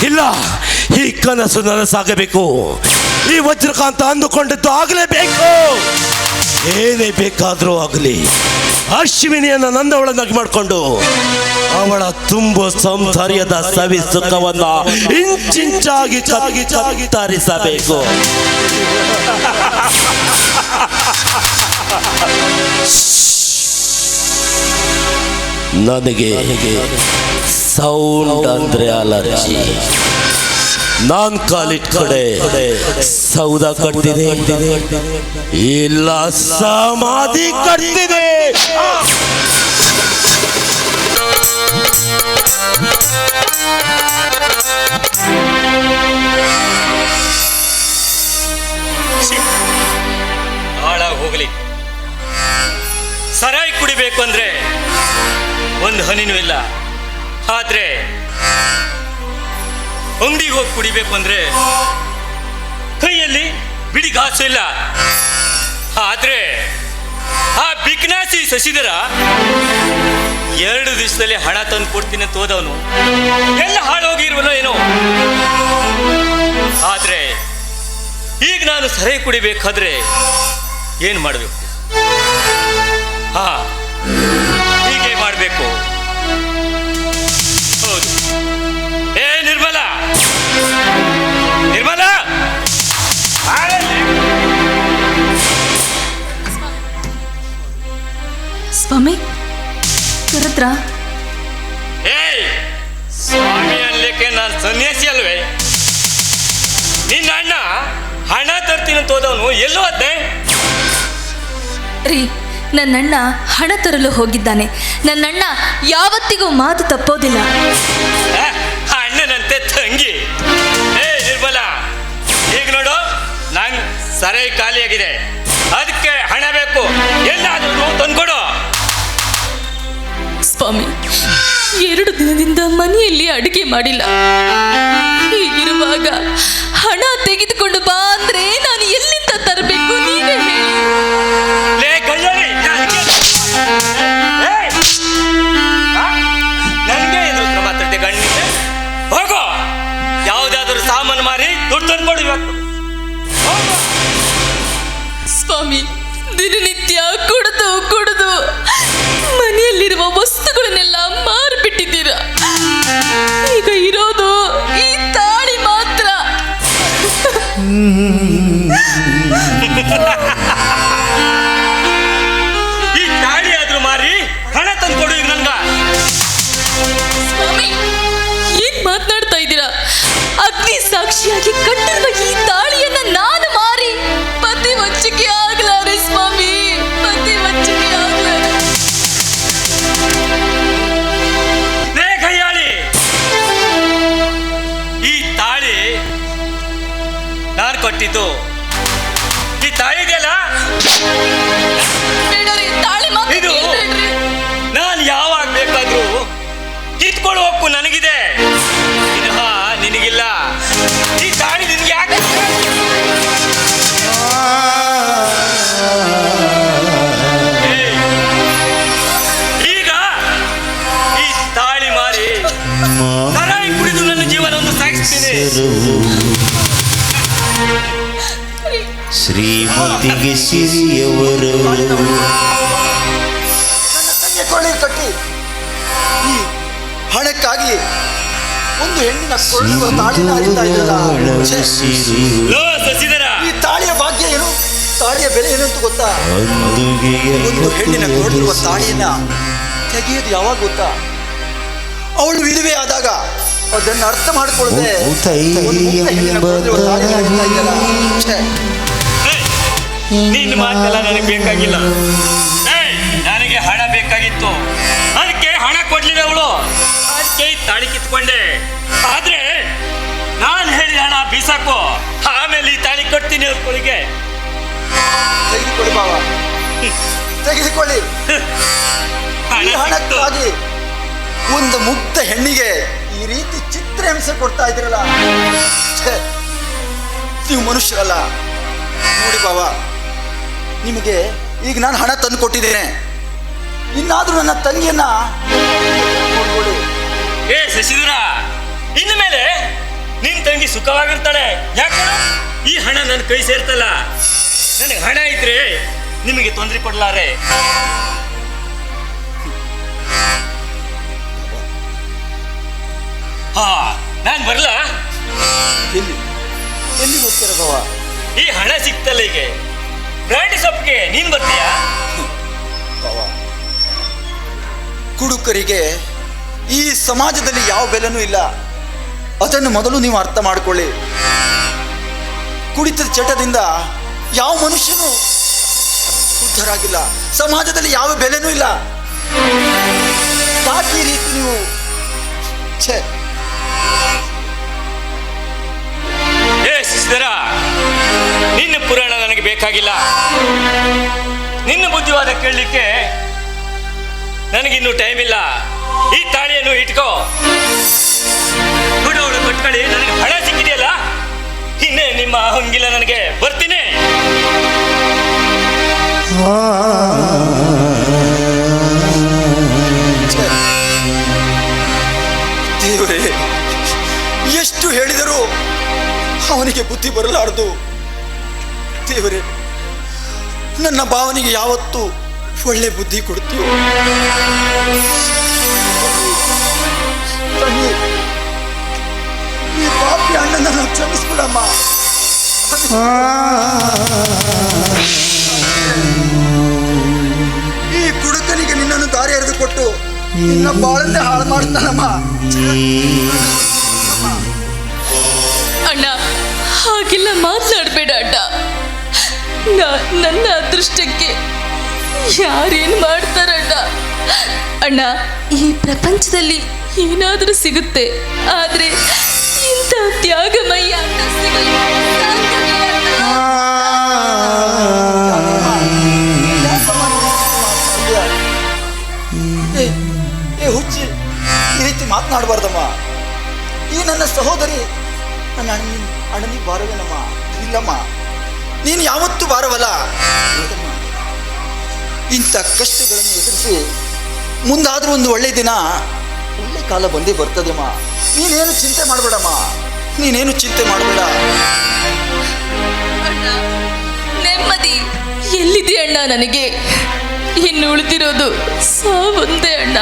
ಇಲ್ಲ, ಈ ಕನಸು ನನಸಾಗಬೇಕು. ಈ ವಜ್ರಕಾಂತ ಅಂದುಕೊಂಡದ್ದು ಆಗಲೇಬೇಕು. ಏನೇ ಬೇಕಾದರೂ ಆಗಲಿ, ಅಶ್ವಿನಿಯನ್ನು ನನ್ನವಳನ್ನಾಗಿ ಮಾಡಿಕೊಂಡು ಅವಳ ತುಂಬ ಸೌಂದರ್ಯದ ಸವಿ ಸುಖವನ್ನ ಇಂಚಿಂಚಾಗಿ ತರಿಸಬೇಕು. ನನಗೆ ಸೌಂಡ್ ಅಂದ್ರೆ ಅಲರ್ಜಿ. ನಾನ್ ಕಾಲಿಟ್ ಕಡೆ ಸೌದ ಕಟ್ತಿದೆ, ಇಲ್ಲ ಸಮಾಧಿ ಕಟ್ತಿದೆ. ಹಾಳಾಗಿ ಹೋಗ್ಲಿ. ಸರಾಯಿ ಕುಡಿಬೇಕು ಅಂದ್ರೆ ಒಂದು ಹನಿನೂ ಇಲ್ಲ. ಆದ್ರೆ ಅಂಗಡಿಗೆ ಹೋಗಿ ಕುಡಿಬೇಕು ಅಂದ್ರೆ ಕೈಯಲ್ಲಿ ಬಿಡಿಗಾಸು ಇಲ್ಲ. ಆದ್ರೆ ಆ ಬಿಕ್ನಾಸಿ ಶಶಿಧರ 2 ದಿವಸದಲ್ಲಿ ಹಣ ತಂದು ಕೊಡ್ತೀನಿ ಅಂತ ಹೋದವನು ಎಲ್ಲ ಹಾಳೋಗಿರುವನೋ ಏನೋ. ಆದ್ರೆ ಈಗ ನಾನು ಸರಾಯಿ ಕುಡಿಬೇಕಾದ್ರೆ ಏನು ಮಾಡಬೇಕು? ಹೀಗೆ ಮಾಡಬೇಕು. ಹೌದು. ನಿರ್ಮಲಾ, ನಿರ್ಮಲಾ, ಸ್ವಾಮಿ ಕರೆದ್ರ? ಸ್ವಾಮಿ ಅನ್ಲಿಕ್ಕೆ ನಾನು ಸನ್ಯಾಸಿ ಅಲ್ವೇ? ನಿನ್ನ ಅಣ್ಣ ಹಣ ತರ್ತೀನಿ ಅಂತ ಹೋದವನು ಎಲ್ಲೋ ಅದ್ದೆ ರೀ. ನನ್ನಣ್ಣ ಹಣ ತರಲು ಹೋಗಿದ್ದಾನೆ. ನನ್ನಣ್ಣ ಯಾವತ್ತಿಗೂ ಮಾತು ತಪ್ಪೋದಿಲ್ಲ. ಅಣ್ಣನಂತೆ ತಂಗಿ. ನಿರ್ಮಲಾ, ಈಗ ನೋಡು, ನಂಗೆ ಸರಾಯಿ ಖಾಲಿಯಾಗಿದೆ, ಅದಕ್ಕೆ ಹಣ ಬೇಕು. ಎಲ್ಲಾದ್ರೂ ತಂದ್ಕೊಡು. ಸ್ವಾಮಿ, 2 ದಿನದಿಂದ ಮನೆಯಲ್ಲಿ ಅಡುಗೆ ಮಾಡಿಲ್ಲ. ಹೀಗಿರುವಾಗ ಹಣ ತೆಗೆದುಕೊಂಡು ಬಾ ಅಂದ್ರೆ ನಾನು ಎಲ್ಲಿಂದ ತರಬೇಕು? ನೀವೇ ಹೇಳಿ. ನನಗೆ ಇದು ಮಾತಾಡ್ತೆ ಗಂಡಿದೆ. ಹೋಗೋ, ಯಾವುದಾದ್ರೂ ಸಾಮಾನು ಮಾರಿ ದುಡ್ಡು ತಂದ್ಕೊಡು ಇವತ್ತು. ಸ್ವಾಮಿ, ದಿನನಿತ್ಯ ಕುಡಿದು ಕುಡಿದು ಮನೆಯಲ್ಲಿರುವ ವಸ್ತುಗಳನ್ನೆಲ್ಲ ಮಾರಿಬಿಟ್ಟಿದ್ದೀರಾ. ಈಗ ಇರೋದು ಈ ತಾಳಿ ಮಾತ್ರ. ಈ ತಾಳಿ ಆದ್ರೂ ಮಾರಿ ಹಣ ತಂದ್ಕೊಡು ಈಗ ನನ್ಗ. ಸ್ವಾಮಿ, ಏನ್ ಮಾತನಾಡ್ತಾ ಇದ್ದೀರಾ? ಅಗ್ನಿ ಸಾಕ್ಷಿಯಾಗಿ ಕಟ್ಟಿರುವ ಈ ತಾಳಿಯನ್ನ ನಾನು ಮಾರಿ ಪತಿ ವಂಚಿಕೆ ಆಗ್ಲಾರೆ ಸ್ವಾಮಿ, ಪತಿ ವಂಚಿಕೆ ಆಗ್ಲಾರೆ. ಕೈಯಾಳಿ, ಈ ತಾಳಿ ನಾನು ಕೊಟ್ಟಿದ್ದು. ಈ ತಾಳಿ ಇದೆಯಲ್ಲ, ಇದು ನಾನು ಯಾವಾಗ ಬೇಕಾದ್ರೂ ಕಿತ್ಕೊಳ್ಳೋ ಹಕ್ಕು ನನಗಿದೆ, ನಿನಗಿಲ್ಲ. ಈ ತಾಳಿ ನಿನ್ಗೆ ಯಾಕೆ? ಈಗ ಈ ತಾಳಿ ಮಾರಿ ಸರಾಯಿ ಕುಡಿದು ನನ್ನ ಜೀವನವನ್ನು ಸಾಗಿಸ್ತೀನಿ. ಶ್ರೀಮತಿಗೆ ಸಿರಿಯವರು ಕೊಳ್ಳಿ ಕಟ್ಟಿ ಈ ಹಣಕ್ಕಾಗಿ ಒಂದು ಹೆಣ್ಣಿನ ಕೊಳ್ಳುವ ತಾಳಿನ ಹರಿತಾ ಇದ್ದಲ್ಲ. ಈ ತಾಳಿಯ ಭಾಗ್ಯ ಏನು, ತಾಳಿಯ ಬೆಲೆ ಏನು ಅಂತ ಗೊತ್ತಾ? ಒಂದು ಹೆಣ್ಣಿನ ಕೊಡುವ ತಾಳಿಯನ್ನ ತೆಗೆಯೋದು ಯಾವಾಗ ಗೊತ್ತಾ? ಅವಳು ವಿಧವೆ ಆದಾಗ ಅದನ್ನು ಅರ್ಥ ಮಾಡಿಕೊಳ್ಳದೆ ನಿನ್ನ ಮಾತೆಲ್ಲ ನನಗೆ ಬೇಕಾಗಿಲ್ಲ. ನನಗೆ ಹಣ ಬೇಕಾಗಿತ್ತು, ಅದಕ್ಕೆ ಹಣ ಕೊಡ್ಲಿಲ್ಲ ಅವಳು. ಅದಕ್ಕೆ ಈ ತಾಳಿ ಕಿತ್ಕೊಂಡೆ. ಆದ್ರೆ ನಾನು ಹೇಳಿ ಹಣ ಬೀಸಾಕು, ಆಮೇಲೆ ಈ ತಾಳಿ ಕೊಡ್ತೀನಿ ಅವ್ರಿಗೆ. ತೆಗೆದುಕೊಳ್ಳಿ ಬಾವ, ತೆಗೆದುಕೊಳ್ಳಿ. ಈ ಹಣಕ್ಕಾಗಿ ಒಂದು ಮುಗ್ಧ ಹೆಣ್ಣಿಗೆ ಈ ರೀತಿ ಚಿತ್ರಹಿಂಸೆ ಕೊಡ್ತಾ ಇದ್ದೀರಲ್ಲ, ನೀವು ಮನುಷ್ಯರಲ್ಲ. ನೋಡಿ ಬಾವ, ನಿಮಗೆ ಈಗ ನಾನು ಹಣ ತಂದು ಕೊಟ್ಟಿದ್ದೇನೆ, ಇನ್ನಾದ್ರೂ ನನ್ನ ತಂಗಿಯನ್ನ ನೋಡ್ಕೊಳ್ಳಿ. ಶಶಿಧರ, ಇನ್ನು ಮೇಲೆ ಸುಖವಾಗಿರ್ತಾಳೆ. ಯಾಕೆ ಈ ಹಣ ನನ್ನ ಕೈ ಸೇರ್ತಲ್ಲ. ನನಗೆ ಹಣ ಇದ್ರೆ ನಿಮಗೆ ತೊಂದರೆ ಕೊಡ್ಲಾರೆ. ಹಾ, ನಾನು ಬರಲ್ಲ. ಎಲ್ಲಿ ಎಲ್ಲಿ ಹೋಗ್ತೀರ ಬಾವ? ಈ ಹಣ ಸಿಕ್ತಲ್ಲ ಈಗ ಬ್ರಾಂಡಿ ಸೊಪ್ಪಿಗೆ ನೀನ್ ಬರ್ತೀಯಾ? ಬಾವ, ಕುಡುಕರಿಗೆ ಈ ಸಮಾಜದಲ್ಲಿ ಯಾವ ಬೆಲೆನೂ ಇಲ್ಲ. ಅದನ್ನು ಮೊದಲು ನೀವು ಅರ್ಥ ಮಾಡಿಕೊಳ್ಳಿ. ಕುಡಿತದ ಚಟದಿಂದ ಯಾವ ಮನುಷ್ಯನೂ ಉದ್ಧಾರಾಗಿಲ್ಲ. ಸಮಾಜದಲ್ಲಿ ಯಾವ ಬೆಲೆನೂ ಇಲ್ಲ. ಯಾಕೆ ಈ ರೀತಿ ನೀವು ಏ ಶಿಶಿಧರ, ನಿನ್ನ ಪುರಾಣ ನನಗೆ ಬೇಕಾಗಿಲ್ಲ. ನಿನ್ನ ಬುದ್ಧಿವಾದ ಕೇಳಲಿಕ್ಕೆ ನನಗಿನ್ನೂ ಟೈಮ್ ಇಲ್ಲ. ಈ ತಾಳಿಯನ್ನು ಇಟ್ಕೋ, ಹುಡುಗರು ಕಟ್ಕೊಳ್ಳಿ. ನನಗೆ ಹಣ ಸಿಕ್ಕಿದೆಯಲ್ಲ, ಇನ್ನೇ ನಿಮ್ಮ ಹಂಗಿಲ್ಲ. ನನಗೆ ಬರ್ತೀನಿ. ದೇವರೇ, ಎಷ್ಟು ಹೇಳಿದರೂ ಅವನಿಗೆ ಬುದ್ಧಿ ಬರಲಾರದು. ದೇವರೇ, ನನ್ನ ಭಾವನೆಗೆ ಯಾವತ್ತೂ ಒಳ್ಳೆ ಬುದ್ಧಿ ಕೊಡ್ತೀವಿ. ತಂಗಿ, ಈ ಪಾಪಿ ಅಣ್ಣನನ್ನು ಕ್ಷಮಿಸ್ಬಿಡಮ್ಮ. ಈ ಕುಡುಕನಿಗೆ ನಿನ್ನನ್ನು ದಾರಿ ಎರೆದುಕೊಟ್ಟು ನಿನ್ನ ಬಾಳನ್ನೇ ಹಾಳು ಮಾಡ್ತಾನಮ್ಮ. ಅಣ್ಣ, ಹಾಗೆಲ್ಲ ಮಾತನಾಡಬೇಡ ಅಣ್ಣ. ನನ್ನ ಅದೃಷ್ಟಕ್ಕೆ ಯಾರೇನು ಮಾಡ್ತಾರಣ್ಣ? ಅಣ್ಣ, ಈ ಪ್ರಪಂಚದಲ್ಲಿ ಏನಾದರೂ ಸಿಗುತ್ತೆ, ಆದ್ರೆ ಇಂಥ ತ್ಯಾಗಮಯ್ಯ ಅಣ್ಣ ಸಿಗಲು ಸಾಧ್ಯವಿಲ್ಲ ಅಣ್ಣ. ಏ ಹುಚ್ಚಿ, ಈ ರೀತಿ ಮಾತನಾಡಬಾರ್ದಮ್ಮ. ಈ ನನ್ನ ಸಹೋದರಿ ನನ್ನ ಅಣ್ಣನಿಗೆ ಭಾರವೇನಮ್ಮ? ಇಲ್ಲಮ್ಮ, ನೀನು ಯಾವತ್ತೂ ಭಾರವಲ್ಲ. ಇಂಥ ಕಷ್ಟಗಳನ್ನು ಎದುರಿಸಿ ಮುಂದಾದ್ರೂ ಒಂದು ಒಳ್ಳೆ ದಿನ, ಒಳ್ಳೆ ಕಾಲ ಬಂದೇ ಬರ್ತದಮ್ಮ. ನೀನೇನು ಚಿಂತೆ ಮಾಡಬೇಡಮ್ಮ, ನೀನೇನು ಚಿಂತೆ ಮಾಡಬೇಡ. ಅಣ್ಣ, ನೆಮ್ಮದಿ ಎಲ್ಲಿದೆ ಅಣ್ಣ? ನನಗೆ ಇನ್ನು ಉಳಿದಿರೋದು ಸಾವೊಂದೇ ಅಣ್ಣ,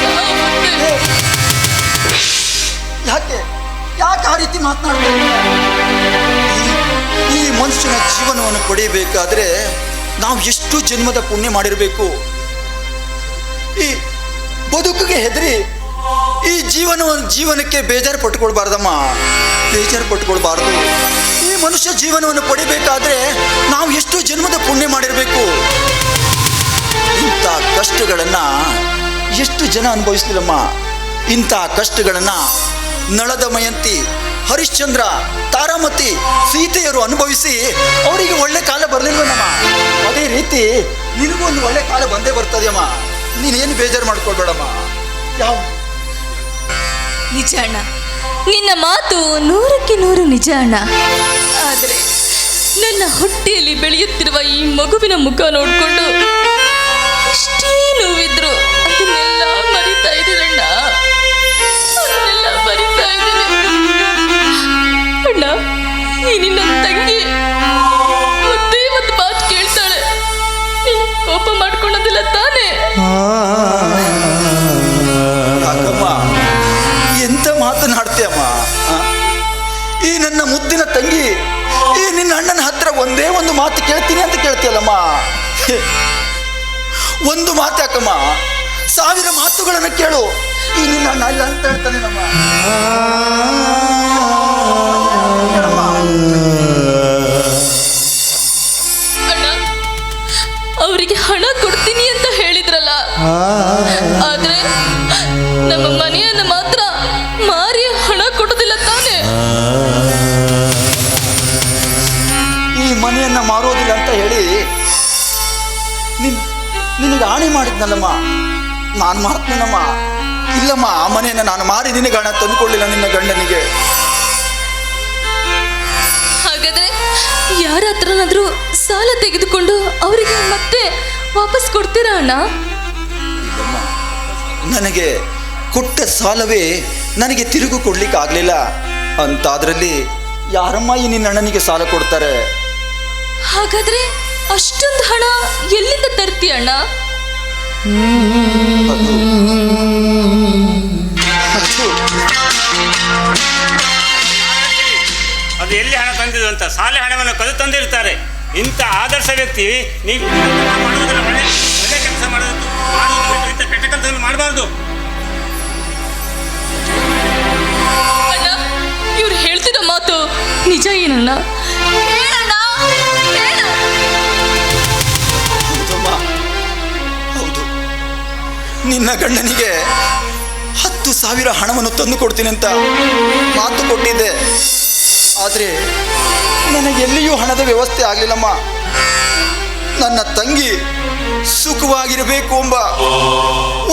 ಸಾವೊಂದೇ. ಯಾಕೆ ಯಾಕೆ ಆ ರೀತಿ ಮಾತನಾಡ್ತಾ ಈ ಮನುಷ್ಯನ ಜೀವನವನ್ನು ಪಡೆಯಬೇಕಾದ್ರೆ ನಾವು ಎಷ್ಟು ಜನ್ಮದ ಪುಣ್ಯ ಮಾಡಿರಬೇಕು. ಈ ಬದುಕಿಗೆ ಹೆದರಿ ಈ ಜೀವನಕ್ಕೆ ಬೇಜಾರು ಪಟ್ಕೊಳ್ಬಾರ್ದಮ್ಮ, ಬೇಜಾರು ಪಟ್ಕೊಳ್ಬಾರ್ದು. ಈ ಮನುಷ್ಯ ಜೀವನವನ್ನು ಪಡಿಬೇಕಾದ್ರೆ ನಾವು ಎಷ್ಟು ಜನ್ಮದ ಪುಣ್ಯ ಮಾಡಿರಬೇಕು. ಇಂಥ ಕಷ್ಟಗಳನ್ನು ಎಷ್ಟು ಜನ ಅನುಭವಿಸ್ಲಿಲ್ಲಮ್ಮ. ಇಂಥ ಕಷ್ಟಗಳನ್ನು ನಳದಮಯಂತಿ, ಹರಿಶ್ಚಂದ್ರ, ತಾರಾಮತಿ, ಸೀತೆಯರು ಅನುಭವಿಸಿ ಅವರಿಗೆ ಒಳ್ಳೆ ಕಾಲ ಬರಲಿಲ್ವನಮ್ಮ. ಅದೇ ರೀತಿ ನಿನಗೂ ಒಂದು ಒಳ್ಳೆ ಕಾಲ ಬಂದೇ ಬರ್ತದೆಯಮ್ಮ. ನೀನೇನು ಬೇಜಾರು ಮಾಡ್ಕೊಳ್ಬೇಡಮ್ಮ. ಯಾವ ನಿಜ ಅಣ್ಣ, ನಿನ್ನ ಮಾತು 100ಕ್ಕೆ 100 ನಿಜ ಅಣ್ಣ. ಆದರೆ ನನ್ನ ಹೊಟ್ಟೆಯಲ್ಲಿ ಬೆಳೆಯುತ್ತಿರುವ ಈ ಮಗುವಿನ ಮುಖ ನೋಡಿಕೊಂಡು ಎಷ್ಟೇ ನೋವಿದ್ರು ಅದನ್ನೆಲ್ಲ ಮರಿತಾ ಇದ್ದೀರಣ್ಣ, ಅದನ್ನೆಲ್ಲ ಮರಿತಾ ಇದ್ದೀನಿ ಅಣ್ಣ. ಈ ನಿನ್ನ ತಂಗಿ ಮುದ್ದೆ ಒಂದು ಮಾತು ಕೇಳ್ತಾಳೆ, ನೀನು ಕೋಪ ಮಾಡ್ಕೊಳ್ಳೋದಿಲ್ಲ ತಾನೇ? ಯಾಕಮ್ಮ ಎಂತ ಮಾತನಾಡ್ತೀಯಮ್ಮ? ಈ ನನ್ನ ಮುದ್ದಿನ ತಂಗಿ ಈ ನಿನ್ನ ಅಣ್ಣನ ಹತ್ರ ಒಂದೇ ಒಂದು ಮಾತು ಕೇಳ್ತೀನಿ ಅಂತ ಕೇಳ್ತೀಯಲ್ಲಮ್ಮ. ಒಂದು ಮಾತು ಯಾಕಮ್ಮ, 1000 ಮಾತುಗಳನ್ನು ಕೇಳು. ಈ ನಿನ್ನ ಅಣ್ಣ ಇಲ್ಲ ಅಂತ ಹೇಳ್ತಾನೆ ನಮ್ಮ. ಅಣ್ಣ, ಅವರಿಗೆ ಹಣ ಕೊಡ್ತೀನಿ ಅಂತ ಹೇಳಿದ್ರಲ್ಲ, ಆದ್ರೆ ನಮ್ಮ ಮನೆಯನ್ನು ಮಾತ್ರ ಮಾರಿ ಹಣ ಕೊಡೋದಿಲ್ಲ ತಾನೆ? ಈ ಮನೆಯನ್ನ ಮಾರೋದಿಲ್ಲ ಅಂತ ಹೇಳಿ ನಿನಗೆ ಆಣೆ ಮಾಡಿದ್ನಲ್ಲಮ್ಮ, ನಾನು ಮಾಡ್ತೀನಮ್ಮ. ಇಲ್ಲಮ್ಮ, ಆ ಮನೆಯನ್ನು ನಾನು ಮಾರಿ ನಿನಗೆ ಹಣ ತಂದುಕೊಳ್ಳಿಲ್ಲ ನಿನ್ನ ಗಂಡನಿಗೆ. ಹಾಗಾದ್ರೆ ಯಾರ ಹತ್ರನಾದ್ರೂ ಸಾಲ ತೆಗೆದುಕೊಂಡು ಅವರಿಗೆ ಮತ್ತೆ ವಾಪಸ್ ಕೊಡ್ತೀರಾ ಅಣ್ಣ? ಇಲ್ಲಮ್ಮ, ನನಗೆ ಕೊಟ್ಟ ಸಾಲವೇ ನನಗೆ ತಿರುಗು ಕೊಡ್ಲಿಕ್ಕೆ ಆಗಲಿಲ್ಲ. ಅಂತಾದ್ರಲ್ಲಿ ಯಾರಮ್ಮ ಈ ನಿನ್ನ ಅಣ್ಣನಿಗೆ ಸಾಲ ಕೊಡ್ತಾರೆ? ಹಾಗಾದ್ರೆ ಅಷ್ಟೊಂದು ಹಣ ಎಲ್ಲಿಂದ ತರ್ತೀಯ ಅಣ್ಣ? ಅದು ಅದು ಎಲ್ಲಿ ಹಣ ತಂದಿದ್ದು ಅಂತ ಸಾಲೆ ಹಣವನ್ನು ಕದು ತಂದಿರ್ತಾರೆ. ಇಂಥ ಆದರ್ಶ ವ್ಯಕ್ತಿ ನೀವು ಮಾಡೋದಿಲ್ಲ, ಒಳ್ಳೆ ಕೆಲಸ ಮಾಡೋದು ಇಂಥ ಕೆಟ್ಟ ಕೆಲಸವನ್ನು ಮಾಡಬಾರ್ದು. ಅಣ್ಣ, ಇವ್ರು ಹೇಳ್ತಿರೋ ಮಾತು ನಿಜ ಏನಣ್ಣ? ಹೇಳಣ್ಣ, ಹೇಳು. ಹೌದಮ್ಮ, ಹೌದು. ನಿನ್ನ ಗಂಡನಿಗೆ 10,000 ಹಣವನ್ನು ತಂದು ಕೊಡ್ತೀನಿ ಅಂತ ಮಾತು ಕೊಟ್ಟಿದ್ದೆ. ಆದರೆ ನನಗೆಲ್ಲಿಯೂ ಹಣದ ವ್ಯವಸ್ಥೆ ಆಗಲಿಲ್ಲಮ್ಮ. ನನ್ನ ತಂಗಿ ಸುಖವಾಗಿರಬೇಕು ಎಂಬ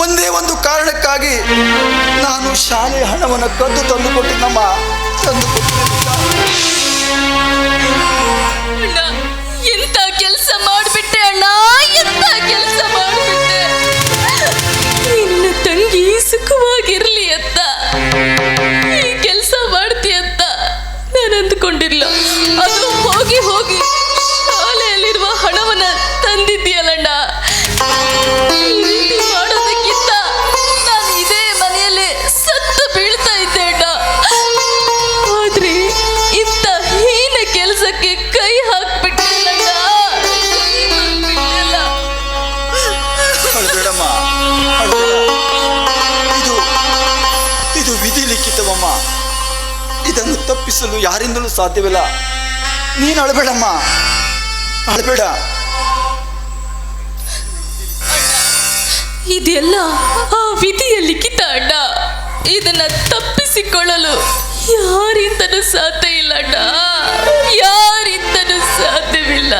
ಒಂದೇ ಒಂದು ಕಾರಣಕ್ಕಾಗಿ ನಾನು ಶಾಲೆ ಹಣವನ್ನು ಕದ್ದು ತಂದು ಕೊಟ್ಟಿದ್ದಮ್ಮ. ಅಣ್ಣ, ಎಂತ ಕೆಲಸ ಮಾಡಿಬಿಟ್ಟೆ ಅಣ್ಣ, ಎಂತ ಕೆಲಸ ಮಾಡಿಬಿಟ್ಟೆ. ನಿನ್ನ ತಂಗಿ ಸುಖವಾಗಿರ್ಲಿ ಅಂತ ಈ ಕೆಲಸ ಮಾಡ್ತಿ ಅಂತ ನಾನು ಅಂದ್ಕೊಂಡಿಲ್ಲ. ಅದು ಹೋಗಿ ಹೋಗಿ ಶಾಲೆಯಲ್ಲಿರುವ ಹಣವನ್ನ ತಂದಿದ್ದೀಯಲ್ಲಣ್ಣ. ಈ ರೀತಿ ಮಾಡೋದಕ್ಕಿಂತ ನಾನು ಇದೇ ಮನೆಯಲ್ಲಿ ಸತ್ತು ಬೀಳ್ತಾ ಇದ್ದೆ ಅಣ್ಣ. ಆದ್ರೆ ಇಂಥ ಹೀನ ಕೆಲಸಕ್ಕೆ ಕೈ ಹಾಕ್ಬಿಟ್ಟಿಲ್ಲಣ್ಣ. ಅಳ್ಬೇಡಮ್ಮ, ಇದು ವಿಧಿ ಲಿಖಿತವಮ್ಮ. ಇದನ್ನು ತಪ್ಪಿಸಲು ಯಾರಿಂದಲೂ ಸಾಧ್ಯವಿಲ್ಲ. ನೀನು ಅಳಬೇಡಮ್ಮ, ಅಳಬೇಡ. ಇದೆಲ್ಲ ಆ ವಿಧಿಯ ಲಿಖಿತ ಅಣ್ಣ. ಇದನ್ನ ತಪ್ಪಿಸಿಕೊಳ್ಳಲು ಯಾರಿಂದನೂ ಸಾಧ್ಯ ಇಲ್ಲ ಅಣ್ಣ, ಯಾರಿಂದನೂ ಸಾಧ್ಯವಿಲ್ಲ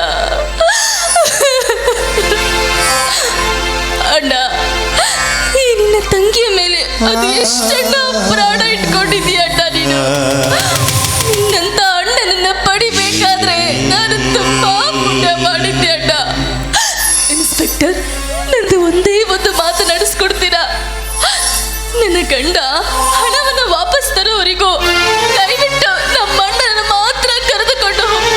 ಅಣ್ಣ. ಈ ನಿನ್ನ ತಂಗಿಯ ಮೇಲೆ ಅದು ಎಷ್ಟಣ್ಣ ಪ್ರಾಣ ಇಟ್ಕೊಂಡಿದೀಯ ಅಣ್ಣ ನೀನು. ನಿನ್ನಂತ ಅಣ್ಣನನ್ನ ಪಡಿಬೇಕಾದ್ರೆ ನಾನು ತುಂಬಾ ಪುಣ್ಯ ಮಾಡಿದ್ದೆ ಅಣ್ಣ. ಇನ್ಸ್ಪೆಕ್ಟರ್, ನಂದು ಒಂದೇ ಒಂದು ಮಾತು ನಡೆಸ್ಕೊಡ್ತೀರಾ? ನನ್ನ ಗಂಡ ಹಣವನ್ನು ವಾಪಸ್ ತರೋವರೆಗೂ ದಯವಿಟ್ಟು ನಮ್ಮ ಅಣ್ಣನ ಮಾತ್ರ ಕರೆದುಕೊಂಡು ಹೋಗಿ.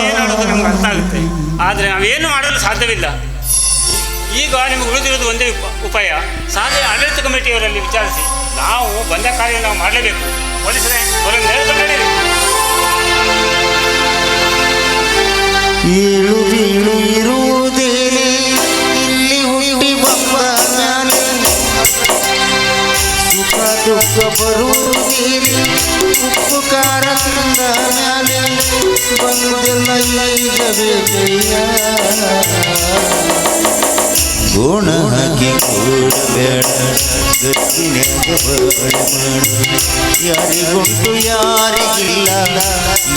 ಏನಾಡೋದು ನಮ್ಗೆ ಅರ್ಥ ಆಗುತ್ತೆ, ಆದರೆ ನಾವೇನು ಮಾಡಲು ಸಾಧ್ಯವಿಲ್ಲ. ಈಗ ನಿಮಗೆ ಉಳಿದಿರೋದು ಒಂದೇ ಉಪಾಯ. ಶಾಲೆಯ ಆಡಳಿತ ಕಮಿಟಿಯವರಲ್ಲಿ ವಿಚಾರಿಸಿ ನಾವು ಬಂದ ಕಾರ್ಯ ನಾವು ಮಾಡಲೇಬೇಕು. ಪೊಲೀಸರೇ ಏಳು ಬೀಳು ಇರುವುದೇನೆ ಇಲ್ಲಿ ಹುಟ್ಟಿ ಬಂದ ಮ್ಯಾಲೆ, ಸುಖ ದುಃಖ ಬರುವುದೇನೆ ಉಪ್ಪು ಖಾರ ತಿಂದ ಮ್ಯಾಲೆ, ಬಂದೆಲ್ಲ ಈಗಬೇಕಯ್ಯ. ಗುಣ ಹಾಕಿ ಕೂಡಬೇಡ, ಗಟ್ಟಿನೆಂದು ಬಾಳೆ ಮಾಡು. ಯಾರಿಗುಂಟು ಯಾರಿಗಿಲ್ಲ,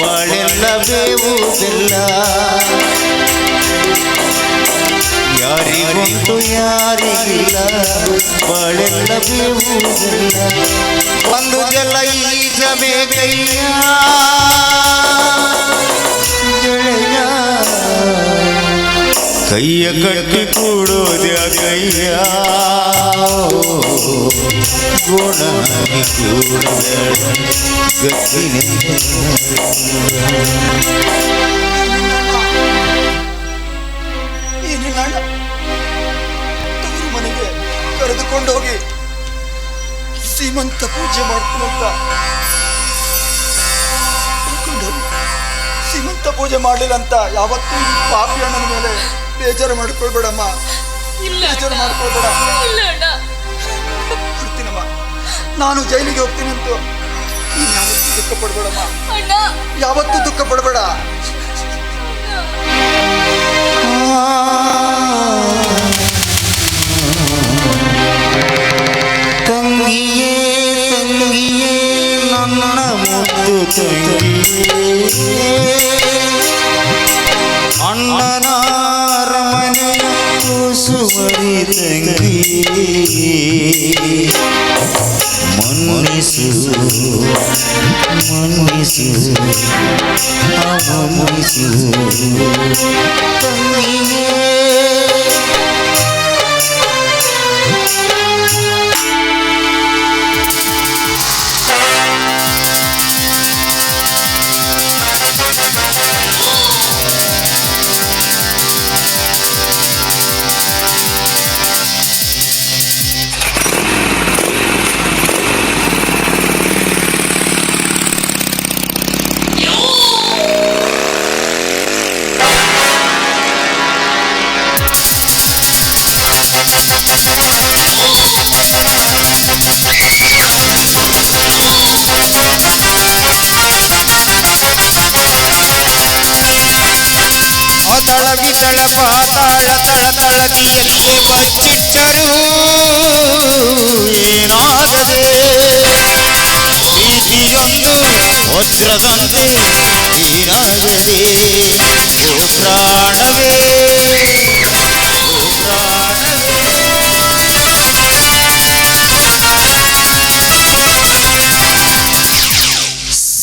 ಬಾಳೆಲ್ಲ ಬೇವು ಬೆಲ್ಲ. ಯಾರಿಗುಂಟು ಯಾರಿಗಿಲ್ಲ, ಬಾಳೆಲ್ಲ ಬೇವು ಬೆಲ್ಲ. ಒಂದು ಜಲ ಈಜಬೇಕಯ್ಯ ಗೆಳೆಯ, ಕೈಯ ಕಟ್ಟಿ ಕೂಡೋದೆ ಕೈಯ. ಗುಣಾಗಿ ಕೂಡಬೇಡ, ಗಟ್ಟಿನಿಂದ ಈ ನಿನ್ನ ಅಣ್ಣ ತವರು ಮನೆಗೆ ಕರೆದುಕೊಂಡು ಹೋಗಿ ಸೀಮಂತ ಪೂಜೆ ಮಾಡ್ತೀನಂತ ಸೀಮಂತ ಪೂಜೆ ಮಾಡಲಿಲ್ಲ ಅಂತ ಯಾವತ್ತೂ ಈ ಪಾಪಿ ಅಣ್ಣನ ಮೇಲೆ ಬೇಜಾರು ಮಾಡ್ಕೊಳ್ಬೇಡಮ್ಮ. ಇಲ್ಲ ಬೇಜಾರು ಮಾಡ್ಕೊಳ್ಬೇಡ. ಇಲ್ಲ ಅಣ್ಣ. ಬರ್ತೀನಮ್ಮ, ನಾನು ಜೈಲಿಗೆ ಹೋಗ್ತೀನಿ ಅಂತ ನೀನು ಯಾವತ್ತೂ ದುಃಖ ಪಡಬೇಡಮ್ಮ, ಅಣ್ಣ, ಯಾವತ್ತೂ ದುಃಖ ಪಡಬೇಡ. ತಂಗಿಯೇ ತಂಗಿಯೇ ನನ್ನ ಮುದ್ದು ತಂಗಿಯೇ, ಅಣ್ಣನ ಅರಮನೆಯ ಕೂಸುಮರಿ ತಂಗಿಯೇ, ಮನ್ನಿಸು ಮನ್ನಿಸು ಮನ್ನಿಸು ತಂಗಿಯೇ. ಅವತಳ ವಿತಳ ಪಾತಾಳ ತಳ ತಳಕಿಯಲ್ಲಿ ಬಚ್ಚಿಟ್ಟರು ಏನಾಗದೆ ಪ್ರೀತಿಯೊಂದು ವಜ್ರದಂತೆ ಹೀರಾಗದೆ ಓ ಪ್ರಾಣವೇ ಓ ಪ್ರಾಣವೇ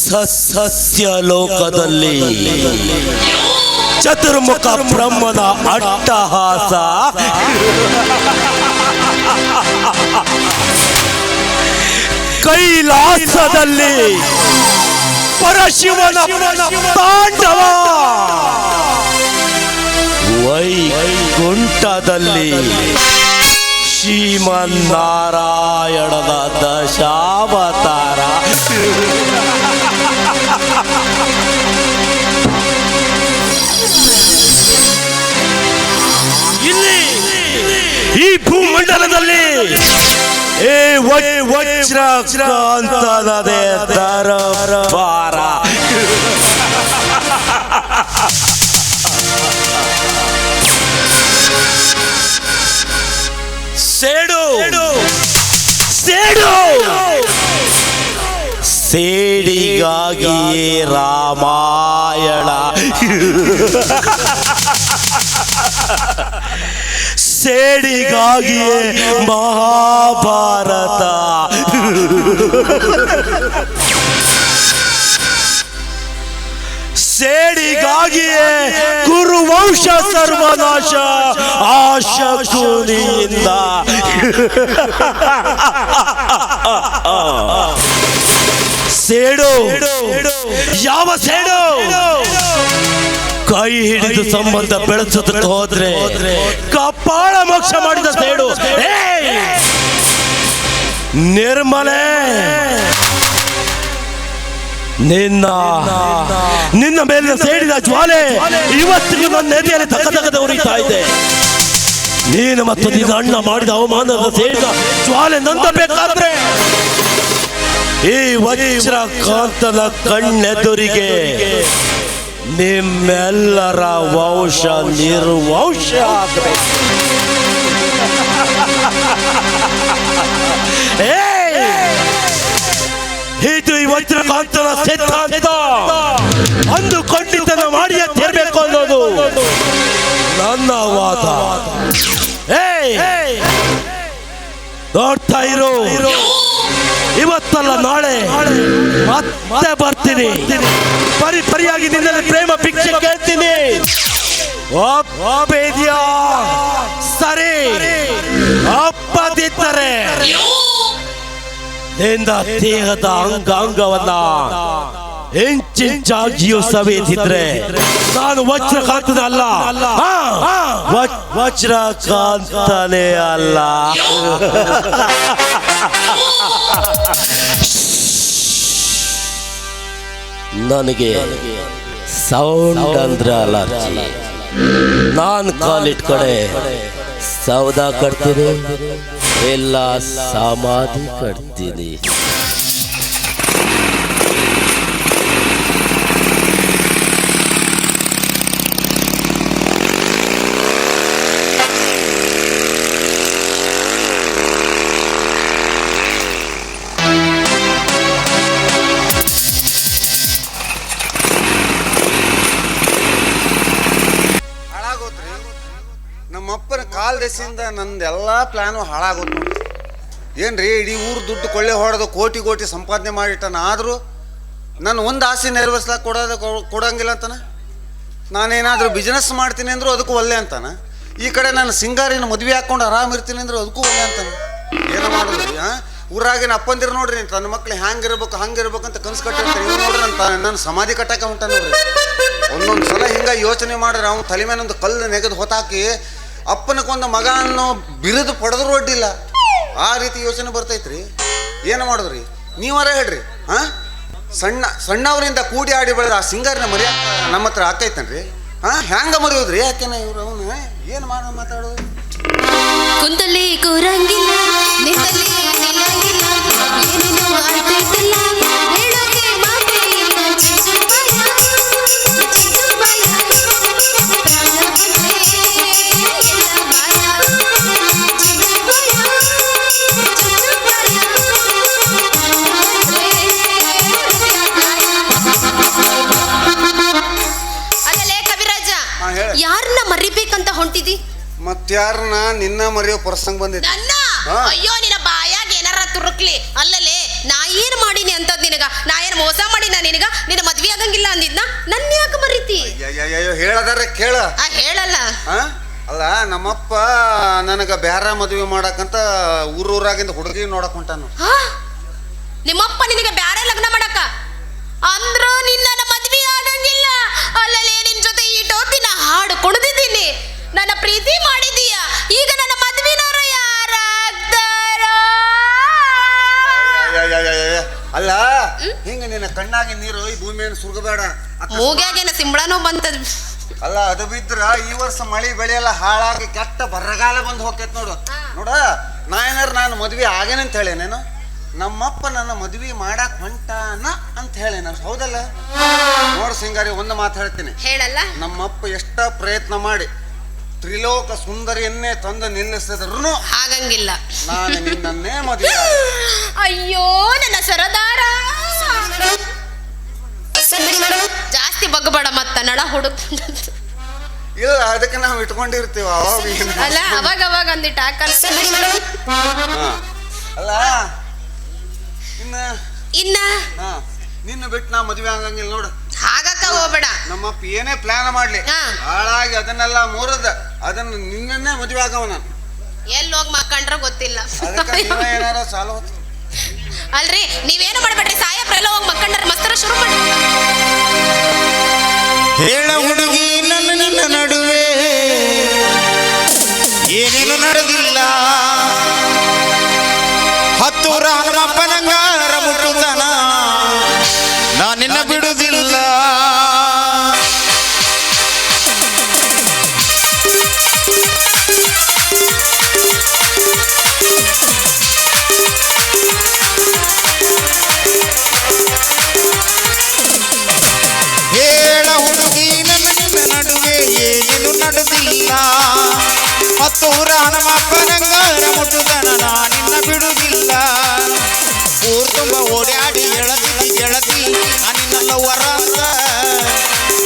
ಸತ್ಯ ಲೋಕದಲ್ಲಿ ಚತುರ್ಮುಖ ಬ್ರಹ್ಮನ ಅಟ್ಟಹಾಸ ಕೈಲಾಸದಲ್ಲಿ ಪರಶಿವನ ತಾಂಡವ ವೈಕುಂಠದಲ್ಲಿ ಶ್ರೀಮನ್ನಾರಾಯಣನ ದಶಾವತಾರ ಇಲ್ಲಿ ಈ ಭೂಮಂಡಲದಲ್ಲಿ ವಜ್ರಕಾಂತನದೇ ದರಬಾರ ಸೇಡು ಸೇಡು ಸೇಡಿಗಾಗಿಯೇ ರಾಮಾಯಣ ಸೇಡಿಗಾಗಿಯೇ ಮಹಾಭಾರತ ಸೇಡಿಗಾಗಿಯೇ ಕುರುವಂಶ ಸರ್ವನಾಶ ಆ ಶಕುನಿಯಿಂದ ಸೇಡು ಯಾವ ಸೇಡು ಕೈ ಹಿಡಿದು ಸಂಬಂಧ ಬೆಳೆಸೋದಕ್ಕೆ ಹೋದ್ರೆ ಕಪಾಳ ಮೋಕ್ಷ ಮಾಡಿದ ಸೇಡು ನಿರ್ಮಲೆ ನಿನ್ನ ಮೇಲಿನ ಸೇಡಿದ ಜ್ವಾಲೆ ಇವತ್ತಿಗೂ ನನ್ನ ಎದೆಯಲ್ಲಿ ತಕ್ಕದ ಉರಿತಾ ಇದೆ. ನೀನು ಮತ್ತು ನಿನ್ನ ಅಣ್ಣ ಮಾಡಿದ ಅವಮಾನದ ಸೇಡಿದ ಜ್ವಾಲೆ ನಂದಬೇಕಾದ್ರೆ ಈ ವಜ್ರಕಾಂತನ ಕಣ್ಣೆದುರಿಗೆ ನಿಮ್ಮೆಲ್ಲರ ವಂಶ ನಿರ್ವಂಶ ಆಗಬೇಕು. ಇದು ಈ ವಜ್ರಕಾಂತನ ಸಿದ್ಧಾಂತ. ಅಂದು ಖಂಡಿತನ ಮಾಡಿಯೇ ತೀರ್ಬೇಕು ಅನ್ನೋದು ನನ್ನ ವಾದ. ನೋಡ್ತಾ ಇರು, ಇವತ್ತಲ್ಲ ನಾಳೆ ಮತ್ತೆ ಬರ್ತೀನಿ. ಪರಿಯಾಗಿ ನಿನ್ನಲ್ಲಿ ಪ್ರೇಮ ಭಿಕ್ಷೆ ಕೇಳ್ತೀನಿ. ಒಪ್ಪೇದ್ಯಾ? ಸರಿ, ಒಪ್ಪದಿದ್ದರೆ ನಿನ್ನ ದೇಹದ ಅಂಗಾಂಗವನ್ನ ಇಂಚಿಂಚಾಗಿಯೂ ಸವೇತಿದ್ರೆ ನಾನು ವಜ್ರಕಾಂತನೇ ಅಲ್ಲ, ವಜ್ರಕಾಂತನೇ ಅಲ್ಲ. ನನಗೆ ಸೌಂಡ್ ಅಂದ್ರೆ ಅಲರ್ಜಿ. ನಾನು ಕಾಲಿಟ್ ಕಡೆ ಸೌದಾ ಕಟ್ತೀನಿ, ಎಲ್ಲ ಸಮಾಧಿ ಕಟ್ತೀನಿ. ನಮ್ಮಪ್ಪನ ಕಾಲ್ ದೆಸೆಯಿಂದ ನಂದೆಲ್ಲ ಪ್ಲ್ಯಾನು ಹಾಳಾಗೋದು ನೋಡಿ. ಏನ್ರಿ, ಇಡೀ ಊರು ದುಡ್ಡು ಕೊಳ್ಳೆ ಹೊಡೆದು ಕೋಟಿ ಕೋಟಿ ಸಂಪಾದನೆ ಮಾಡಿಟ್ಟಾನ, ಆದರೂ ನಾನು ಒಂದು ಆಸೆ ನೆರವೇರಿಸ್ಲಾಕ ಕೊಡೋಂಗಿಲ್ಲ ಅಂತಾನೆ. ನಾನೇನಾದರೂ ಬಿಸ್ನೆಸ್ ಮಾಡ್ತೀನಿ ಅಂದರೂ ಅದಕ್ಕೂ ಒಲ್ಲೆ ಅಂತಾನೆ. ಈ ಕಡೆ ನಾನು ಸಿಂಗಾರಿನ ಮದುವೆ ಹಾಕ್ಕೊಂಡು ಆರಾಮಿರ್ತೀನಿ ಅಂದ್ರೆ ಅದಕ್ಕೂ ಒಲ್ಲೆ ಅಂತಾನೆ. ಏನೋ ಮಾಡಿದ್ರಿ? ಊರಾಗಿನ ಅಪ್ಪಂದಿರು ನೋಡ್ರಿ, ತನ್ನ ಮಕ್ಳು ಹ್ಯಾಂಗಿರ್ಬೇಕು ಹಂಗಿರ್ಬೇಕಂತ ಕನ್ಸು ಕಟ್ಟಿರ್ತಾರೆ. ಇವ್ರು ನೋಡ್ರಿ ನನ್ನ ಸಮಾಧಿ ಕಟ್ಟಕ್ಕೆ ಹೊಂಟ ನೋಡ್ರಿ. ಒಂದೊಂದು ಸಲ ಹಿಂಗೆ ಯೋಚನೆ ಮಾಡಿದ್ರೆ ಅವ್ನು ತಲೆ ಮೇಲೊಂದು ಕಲ್ಲು ನೆಗೆದು ಹೊತ್ತಾಕಿ ಅಪ್ಪನಕ್ಕೊಂದು ಮಗ ಅನ್ನೋ ಬಿರುದು ಪಡೆದ್ರು ಒಡ್ಡಿಲ್ಲ. ಆ ರೀತಿ ಯೋಚನೆ ಬರ್ತೈತ್ರಿ. ಏನು ಮಾಡಿದ್ರಿ ನೀವಾರ ಹೇಳ್ರಿ? ಸಣ್ಣವರಿಂದ ಕೂಡಿ ಆಡಿ ಬೆಳೆದ್ರೆ ಆ ಸಿಂಗಾರಿನ ಮರ್ಯಾದ ನಮ್ಮ ಹತ್ರ ಆಕೈತನ್ರಿ. ಹ್ಯಾಂಗ ಮರೆಯೋದ್ರಿ? ಯಾಕೆನ ಇವ್ರು ಅವನು ಏನು ಮಾತಾಡೋದು? ಕುಂತಲ್ಲಿ ಕೂರಂಗಿಲ್ಲ, ನಿಂತಲ್ಲಿ ನಿಲ್ಲಂಗಿಲ್ಲ, ಏನೇನೋ ಆಗ್ತೈತಲ್ಲ, ಹೇಳೋಕೆ ಮಾತೇ ಇಲ್ಲ, ಚಿಕ್ಕಬಾಯ, ಚಿಕ್ಕಬಾಯ, ಪ್ರಾಣ ಮತ್ಯಾರನ್ನ ನಿನ್ನ ಮರೆಯೋ ಪ್ರಸಂಗ ಬಂದಿದೆ. ನನ್ನ ಹಾ. ಅಯ್ಯೋ ನಿನ್ನ ಬಾಯಾಗ ಏನಾರ ತುರುಕ್ಲಿ ಅಲ್ಲಲೇ ನಾ ಏನ್ ಮಾಡೀನಿ ಅಂತದ್ ನಿನಗ ನಾ ಏನ್ ಮೋಸ ಮಾಡಿನ ನಿನಗ ನಿನ್ನ ಮದ್ವೆ ಆಗಂಗಿಲ್ಲ ಅಂದಿದ್ನ ನನ್ನ ಯಾಕೆ ಬರೀತಿ ಅಯ್ಯಯ್ಯೋ ಹೇಳದಾರೆ ಕೇಳ. ಹೇಳಲ್ಲ ಆ? ಅಲ್ಲ ನಮ್ಮಪ್ಪ ನನಗ ಬ್ಯಾರ ಮದುವೆ ಮಾಡಕ್ಕಂತ ಊರೂರಾಗಿಂದ ಹುಡುಗಿ ನೋಡಕ್ ಹೊಂಟಾನು. ಹಾ? ನಿಮ್ಮಪ್ಪ ನಿನಗೆ ಬ್ಯಾರೆ ಲಗ್ನ ಮಾಡಕ ಅಂದ್ರ ನಿನ್ನ ಮದ್ವೆ ಆಗಂಗಿಲ್ಲ ಅಲ್ಲಲೇ ನಿನ್ ಜೊತೆ ಈಟೋತಿನ ಹಾಡು ಕುಣಿದಿದ್ದೀನಿ ನನ್ನ ಪ್ರೀತಿ ಮಾಡಿದೀಯ ಈಗ ನನ್ನ ಮದ್ವಿನವ್ರು ಯಾರಾಗ್ತಾರ ಅಯ್ಯಯ್ಯಯ್ಯಯ್ಯ. ಅಲ್ಲ ಹಿಂಗ ನಿನ್ನ ಕಣ್ಣಾಗಿ ನೀರು ಈ ಭೂಮಿಯನ್ನು ಸುರ್ಗಬೇಡ. ಮೂಗ್ಯಾಗೇನ ಸಿಂಬಳನೂ ಬಂತದ ಅಲ್ಲ ಅದು ಬಿದ್ರ ಈ ವರ್ಷ ಮಳಿ ಬೆಳೆ ಎಲ್ಲ ಹಾಳಾಗಿ ಕೆಟ್ಟ ಬರಗಾಲ ಬಂದು ಹೋಗ್ತೈತ್ ನೋಡು. ನೋಡ ನಾನು ಮದ್ವೆ ಆಗೇನಂತ ಹೇಳೇನೇನು, ನಮ್ಮಪ್ಪ ನನ್ನ ಮದ್ವೆ ಮಾಡಾಕ್ ಹೊಂಟಾನ ಅಂತ ಹೇಳೇನ, ಹೌದಲ್ಲ? ನೋಡ್ ಸಿಂಗಾರಿ, ಒಂದು ಮಾತು ಹೇಳ್ತೀನಿ, ಹೇಳಲ್ಲ. ನಮ್ಮಪ್ಪ ಎಷ್ಟ ಪ್ರಯತ್ನ ಮಾಡಿ ತ್ರಿಲೋಕ ಸುಂದರಿಯನ್ನೇ ತಂದು ನಿಲ್ಲಿಸಿದ್ರು ಆಗಂಗಿಲ್ಲ. ನಾನು ನಿನ್ನನ್ನೇ ಮದುವೆ. ಅಯ್ಯೋ ನನ್ನ ಸರದಾರ, ಜಾಸ್ತಿ ಬಗ್ಗಬೇಡ ಮತ್ತ ನಡ ಹುಡುಕ್. ಇಲ್ಲ ಅದಕ್ಕೆ ನಾವು ಇಟ್ಕೊಂಡಿರ್ತೀವ ಅಲ್ಲ ಅವಾಗ ಅವಾಗ ಅಂದಿಟ್ಟು ಹಾಕಲ್ಲ. ಅಲ್ಲ ಇನ್ನ ನಿನ್ನ ಬಿಟ್ಟು ನಾ ಮದ್ವೆ ಆಗಂಗಿಲ್ಲ ನೋಡು. ಹಾಗಕ್ಕ ಹೋಗ್ಬೇಡ. ನಮ್ಮಪ್ಪ ಏನೇ ಪ್ಲಾನ್ ಮಾಡ್ಲಿ ಹಾಳಾಗಿ ಅದನ್ನೆಲ್ಲ ಮುರಿದ ಅದನ್ನ ನಿನ್ನನ್ನೇ ಮದ್ವೆ ಆಗವ ನಾನು. ಎಲ್ಲಿ ಹೋಗಿ ಮಕ್ಕಂಡ್ರ ಗೊತ್ತಿಲ್ಲ. ಏನಾರ ಸಾಲ ಅಲ್ರಿ ನೀವೇನು ಮಾಡ್ಬೇಡ್ರಿ, ಸಾಯಪ್ರೆಲ್ಲ ಹೋಗಿ ಮಕ್ಕಂಡ್ರ ಮಸ್ತರ ಶುರು ಮಾಡಿ. ಹೇಳ ಹುಡುಗಿ ನನ್ನ ನಿನ್ನ ನಡುವೆ ಏನೇನು ನಡೆದಿಲ್ಲ, ಹತ್ತೂರ ಹನುಮಪ್ಪನಂಗಾರ ಮುಟ್ಟುತನ ನಾ ನಿನ್ನ ಬಿಡುವುದಿಲ್ಲ. ಹೇಳ ಹುಡುಗಿ ನನ್ನ ನಿನ್ನ ನಡುವೆ ಏನೇನು ನಡೆದಿಲ್ಲ, ಹತ್ತೂರ ಹನುಮಪ್ಪನಂಗಾರ ಮುಟ್ಟುತನ ನಾ ನಿನ್ನ ಬಿಡುವುದಿಲ್ಲ. ಊರ್ ತುಂಬ ಓಡಾಡಿ ಎಳದಿದ್ದಿ ಗೆಳತಿ ನಾನಿನ್ನಲ್ಲ ವರ ಅಂತ,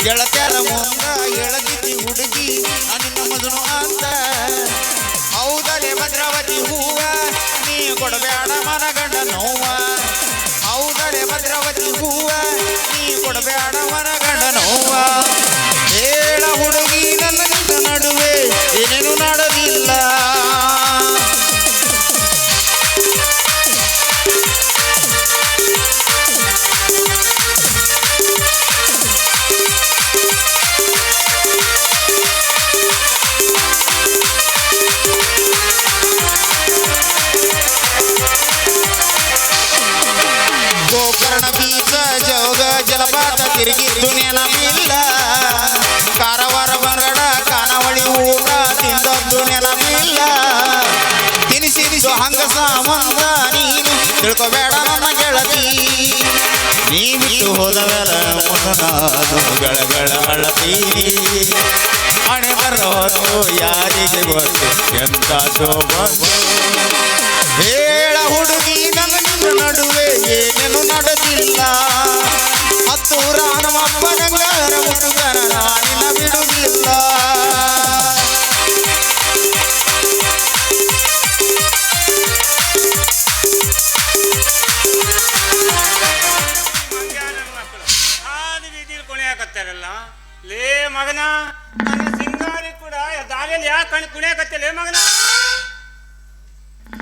ಗೆಳತ್ಯಾರ ಮುಂದ ಎಳದಿದ್ದಿ ಹುಡುಗಿ ನಾನಿನ್ನ ಮದುನು ಅಂತ. ಹೌದಲೆ ಭದ್ರಾವತಿ ಹೂವ ನೀ ಕೊಡಬೇಡ ಮನಗಂಡ ನೋವ, ಹೌದಲೆ ಭದ್ರಾವತಿ ಹೂವ ನೀ ಕೊಡಬೇಡ ಮನಗಂಡ ನೋವ. ಹೇಳ ಹುಡುಗಿ ನನ್ನ ನಿನ್ನ ನಡುವೆ ಏನೇನು ನಡೆದಿಲ್ಲ. ಗೋಕರ್ಣ ಬೀಚ ಜೋಗ ಜಲಪಾತ ತಿರುಗಿದ್ದು ನೆನಪಿಲ್ಲ, ಕಾರವಾರ ಬಂಗಡ ಕಾನಾವಳಿ ಊಟ ತಿಂದದ್ದು ನೆನಪಿಲ್ಲ. ತಿನಿಸಿದ್ದು ಹಂಗ ಸಾಮಂದ ನೀನು ತಿಳ್ಕೊಬೇಡ ನನ್ನ ಗೆಳತಿ, ನೀ ಬಿಟ್ಟು ಹೋದವರ ಮುಖನಾದು ಗಳಗಳ ಅಳತಿ. ಹಣೆ ಬರೋದು ಯಾರಿಗೆ ಗೊತ್ತು ಎಂತಾದೋ ಬಂದು. ಹೇಳ ಹುಡುಗಿ ನನ್ನ ನಿನ್ನ ನಡುವೆ ಏನೇನು ನಡೆದಿಲ್ಲ, ಹತ್ತೂರ ಹನುಮಪ್ಪನಂಗಾರ ಮುಟ್ಟುಗರ ನಾನಿನ ಬಿಡುವುದಿಲ್ಲ. ಕುಣಿಯಾಕತ್ತಾರಲ್ಲ ಲೇ ಮಗನ, ನನ್ನ ಸಿಂಗಾರಿ ಕೂಡ ದಾರಿಯಲ್ಲಿ ಯಾಕೆ ಕುಣಿಯಾಕತ್ತಲೇ ಮಗನ?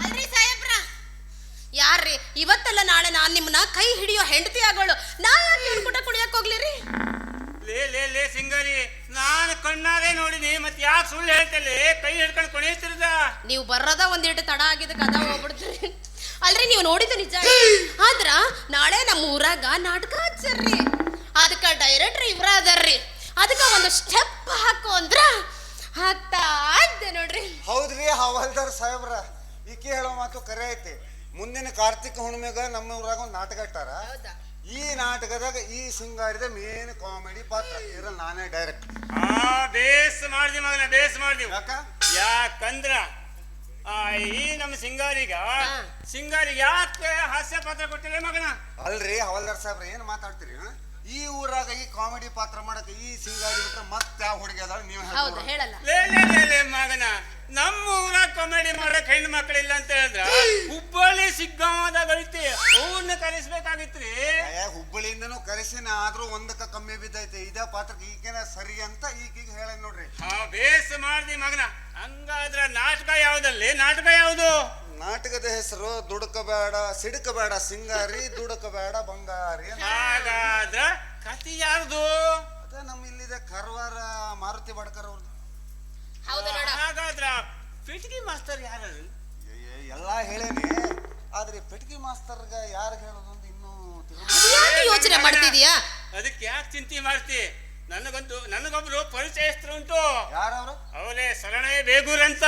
ಅಲ್ರಿ ಸಾಯಬ್ರ, ಯಾರ್ರಿ ಇವತ್ತಲ್ಲ ನಾಳೆ ನಾನ್ ನಿಮ್ಮನ್ನ ಕೈ ಹಿಡಿಯೋ ಹೆಂಡತಿ ಆಗೋಳು, ನಾ ಯಾಕೆ ಇವ್ರ ಕೂಟ ಕುಡಿಯಕ್ ಹೋಗ್ಲಿರಿ? ಲೇ ಲೇ ಲೇ ಸಿಂಗಾರಿ, ನಾನು ಕಣ್ಣಾರೆ ನೋಡಿನಿ, ಮತ್ತೆ ಯಾಕೆ ಸುಳ್ಳು ಹೇಳ್ತೇಲೆ? ಕೈ ಹಿಡ್ಕೊಂಡು ಕುಣಿಯುತ್ತಿರದ ನೀವು ಬರೋದ ಒಂದಿಟ್ಟು ತಡ ಆಗಿದ ಕದ ಹೋಗ್ಬಿಡ್ತೀರಿ. ಅಲ್ರಿ ನೀವು ನೋಡಿದ ನಿಜ, ಆದ್ರ ನಾಳೆ ನಮ್ಮ ಊರಾಗ ನಾಟಕ ಹಚ್ಚಾರ್ರಿ, ಅದಕ್ಕ ಡೈರೆಕ್ಟರ್ ಇವ್ರ ಅದಾರ್ರಿ, ಅದಕ್ಕ ಒಂದು ಸ್ಟೆಪ್ ಹಾಕು ಅಂದ್ರ ಹಾಕ್ತಾ ಇದ್ದೆ ನೋಡ್ರಿ. ಹೌದ್ರಿ ಹವಾಲ್ದಾರ್ ಸಾಹೇಬ್ರ, ಈಕೆ ಹೇಳೋ ಮಾತು ಕರೆ ಐತಿ. ಮುಂದಿನ ಕಾರ್ತಿಕ ಹುಣ್ಣಿಮೆಗ ನಮ್ಮ ಊರಾಗ ಒಂದು ನಾಟಕ ಇಟ್ಟಾರ. ಈ ನಾಟಕದಾಗ ಈ ಸಿಂಗಾರಿದ ಮೇನ್ ಕಾಮಿಡಿ ಪಾತ್ರ ಇರಲ್ಲ, ನಾನೇ ಡೈರೆಕ್ಟ್. ಬೇಸ್ ಮಾಡ್ದಿ ಮಗನ, ಬೇಸ್ ಮಾಡ್ದಿ. ಯಾಕ? ಯಾಕಂದ್ರ ಈ ನಮ್ಮ ಸಿಂಗಾರಿಗೆ ಯಾಕೆ ಹಾಸ್ಯ ಪಾತ್ರ ಕೊಟ್ಟಿಲ್ಲ ಮಗನ? ಅಲ್ರಿ ಹವಾಲ್ದಾರ್ ಸಾಹೇಬ್ರ, ಏನ್ ಮಾತಾಡ್ತೀರಿ? ಈ ಊರಾಗ ಈ ಕಾಮಿಡಿ ಪಾತ್ರ ಮಾಡಕ್ಕೆ ಈ ಸಿಂಗಾರಿ ಬಿಟ್ರೆ ಮತ್ತೆ ಯಾವ ಹುಡುಗಿ ಅದಾಳ ನೀವು ಹೌದು ಹೇಳಲ್ಲ. ಲೇ ಮಗನ, ನಮ್ಮ ಊರಾಗ ಕಾಮಿಡಿ ಮಾಡಕ್ ಹೆಣ್ಣು ಮಕ್ಕಳಿಲ್ಲ ಅಂತ ಹೇಳಿದ್ರ ಹುಬ್ಬಳ್ಳಿ ಸಿಗ್ಗಾಮದಾಗ ಐತಿ, ಅವ್ರನ್ನ ಕಲಿಸ್ಬೇಕಾಗಿತ್ರಿ. ಹುಬ್ಬಳ್ಳಿಯಿಂದನೂ ಕರೆಸಿನ ಆದ್ರೂ ಒಂದಕ್ಕ ಕಮ್ಮಿ ಬಿದ್ದೈತೆ. ಇದೇ ಪಾತ್ರಕ್ಕೆ ಈಗೇನ ಸರಿ ಅಂತ ಈಗ ಹೇಳ ನೋಡ್ರಿ. ಬೇಸ್ ಮಾಡ್ದಿ ಮಗನ. ಹಂಗಾದ್ರ ನಾಟಕ ಯಾವ್ದಲ್ಲಿ? ನಾಟಕ ಯಾವ್ದು? ನಾಟಕದ ಹೆಸರು ದುಡುಕಬೇಡ ಸಿಡುಕಬೇಡ ಸಿಂಗಾರಿ, ದುಡುಕಬೇಡ ಬಂಗಾರಿ. ಹಾಗಾದ್ರ ಕತಿ ಯಾರ್ದು? ಅದೇ ನಮ್ಮ ಇಲ್ಲಿದೆ ಕರ್ವಾರ ಮಾರುತಿ ಬಡ್ಕರ್ ಅವ್ರದ್ದು. ಹೌದು ನೋಡ. ಹಾಗಾದ್ರ ಪೆಟ್ಗಿ ಮಾಸ್ತರ್ ಯಾರು? ಎಲ್ಲಾ ಹೇಳೇನಿ, ಆದ್ರೆ ಪೆಟ್ಗಿ ಮಾಸ್ತರ್ಗ ಯಾರು ಹೇಳೋದೊಂದು ಇನ್ನೂ ಯಾಕೆ ಯೋಚನೆ ಮಾಡ್ತಿದೀಯಾ? ಅದಕ್ಕೆ ಯಾಕೆ ಚಿಂತೆ ಮಾಡ್ತಿ? ನನಗೊಬ್ರು ಪರಿಚಯಸ್ಥರು ಉಂಟು. ಯಾರವ್ರು? ಅವರೇ ಶರಣಯ್ಯ ಬೇಗೂರ್ ಅಂತ.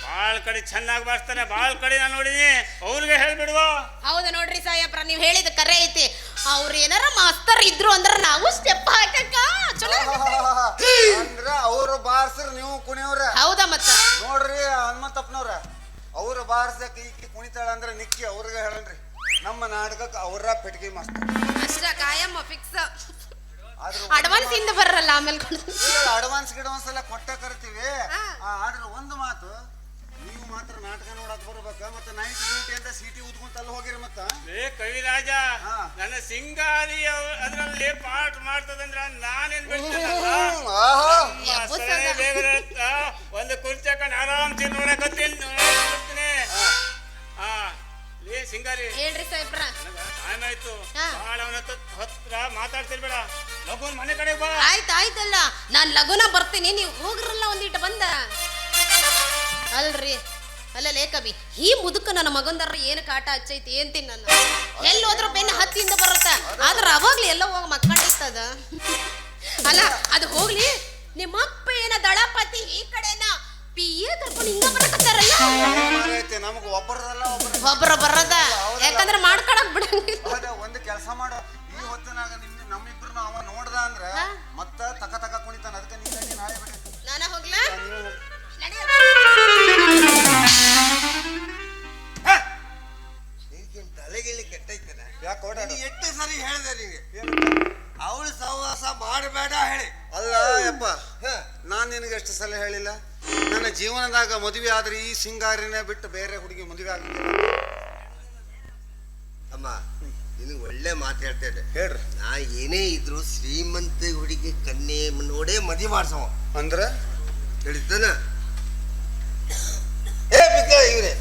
ಬಾಳ್ ಕಡೆ ಚೆನ್ನಾಗಿ ಬರ್ತಾನೆ, ಬಾಳ್ ಕಡೆ ನಾನು ನೋಡಿನಿ. ಅವ್ರಿಗೆ ಹೇಳ್ಬಿಡುವ. ಹೌದು ನೋಡ್ರಿ ಸಾಯಪ್ರ, ನೀವ್ ಹೇಳಿದ ಕರೆ ಐತಿ. ಅವ್ರ ಏನಾರ ಮಾಸ್ತರ್ ಇದ್ರು ಅಂದ್ರ ನಾವು ಸ್ಟೆಪ್ ಹಾಕಕ್ಕ ಚಲೋ. ಅಂದ್ರ ಅವ್ರು ಬಾರ್ಸ್ರ ನೀವು ಕುಣಿಯವ್ರ. ಹೌದಾ ಮತ್ತ ನೋಡ್ರಿ ಹನುಮಂತಪ್ಪನವ್ರ, ಅವ್ರು ಬಾರ್ಸಕ್ ಈಕಿ ಕುಣಿತಾಳ ಅಂದ್ರ ನಿಕ್ಕಿ ಅವ್ರಿಗೆ ಹೇಳನ್ರಿ. ನಮ್ಮ ನಾಟಕಕ್ಕೆ ಅವ್ರ ಪೆಟ್ಗಿ ಮಾಸ್ತರ್ ಅಷ್ಟ ಕಾಯಮ್ಮ ಫಿಕ್ಸ್. ಆದ್ರೂ ಅಡ್ವಾನ್ಸ್ ಇಂದ ಬರಲ್ಲ ಆಮೇಲೆ ಅಡ್ವಾನ್ಸ್ ಗಿಡ್ವಾನ್ಸ್ ಎಲ್ಲ ಕೊಟ್ಟ ಕರಿತೀವಿ. ಆದ್ರೆ ಒಂದು ಮಾತು, ನೀವು ಮಾತ್ರ ನಾಟಕ ನೋಡಕ್ ಬರ್ಬೇಕ. ಮತ್ತೆ ನೈಟ್ ಡ್ಯೂಟಿ ಅಂತ ಸಿಟಿ ಊದ್ಕೊಂತ ಅಲ್ಲಿ ಹೋಗಿರಿ. ಮತ್ತ ಕವಿರಾಜ, ನನ್ನ ಸಿಂಗಾರಿ ಅದ್ರಲ್ಲಿ ಪಾಠ ಮಾಡ್ತದಂದ್ರ ನಾನೇನ್ ಒಂದು ಕುರ್ಚಿ ಹಾಕೊಂಡು ಆರಾಮ್ಸಿ ನೋಡಕತ್ತೀನಿ. ಲೇ ಸಿಂಗಾರಿ, ಹೇಳ್ರಿ ಸಾಯಪ್ರ. ಟೈಮ್ ಆಯ್ತು. ಭಾಳ ಅವನ ಹತ್ರ ಮಾತಾಡ್ತಿರ್ಬೇಡ. ಲಘು ಮನೆ ಕಡೆ ಬಾ. ಆಯ್ತಲ್ಲ, ನಾನ್ ಲಗುನ ಬರ್ತೀನಿ, ನೀವು ಹೋಗ್ರಲ್ಲ ಒಂದಿಟ್ಟು ಬಂದ. ಅಲ್ರಿ ಅಲ್ಲಲೇ ಕವಿ, ಈ ಮುದುಕ ನನ್ನ ಮಗಂದರ ಏನು ಕಾಟ ಹಚ್ಚೈತಿ ಏನ್ತೀನಿ ನಾನು. ಎಲ್ಲಿ ಹೋದ್ರು ಬೆನ್ನ ಹತ್ತಿಂದ ಬರುತ್ತ, ಆದ್ರ ಅವಾಗ್ಲಿ ಎಲ್ಲ ಹೋಗಿ ಮಕ್ಕಳಿರ್ತದ. ಅಲ್ಲ ಅದು ಹೋಗ್ಲಿ, ನಿಮ್ಮಪ್ಪ ಏನ ದಳಪತಿ ಈ ಕಡೆನ ಪಿಯೇ ಕರ್ಕೊಂಡು ಹಿಂಗ ಬರಕತ್ತಾರಲ್ಲ. ನಮಗ್ ಒಬ್ಬರದಲ್ಲ ಒಬ್ಬರ ಬರದ, ಯಾಕಂದ್ರೆ ಮಾಡ್ಕೊಳಕ್ ಬಿಡಂಗಿಲ್ಲ. ಒಂದು ಕೆಲಸ ಮಾಡೋ, ಈ ಹೊತ್ತಿನಾಗ ನಮ್ಮಿಬ್ರು ಅವ ನೋಡ್ದ ಅಂದ್ರ ಮತ್ತ ತಕ ಕುಣಿತಾನ. ಅದಕ್ಕೆ ನೀ ನಾಳೆ ಬಿಡಿ. ನಾನ ಹೋಗ್ಲಾ? ತಲೆಗಿಲ್ಲಿ ಕೆಟ್ಟೈತೇನೆ. ಯಾಕೆ ಎಷ್ಟು ಸರಿ ಹೇಳಿದೆ ನಿನಗೆ, ಅವಳು ಸಹವಾಸ ಮಾಡಬೇಡ ಹೇಳಿ. ಅಲ್ಲ ಯಪ್ಪ, ನಾನ್ ನಿನಗೆ ಎಷ್ಟು ಸಲ ಹೇಳಿಲ್ಲ? ನನ್ನ ಜೀವನದಾಗ ಮದುವೆ ಆದ್ರೆ ಈ ಸಿಂಗಾರಿನ ಬಿಟ್ಟು ಬೇರೆ ಹುಡುಗಿ ಮದುವೆ ಆಗಿಲ್ಲ. ಅಮ್ಮ, ನಿನಗೆ ಒಳ್ಳೆ ಮಾತು ಹೇಳ್ತೇನೆ. ಹೇಳ್ರಿ. ನಾ ಏನೇ ಇದ್ರು ಶ್ರೀಮಂತ ಹುಡುಗಿ ಕನ್ಯೆ ನೋಡೇ ಮದುವೆ ಮಾಡ್ಸವ ಅಂದ್ರ ತಿಳಿತಾನ. ಇವ್ರೆ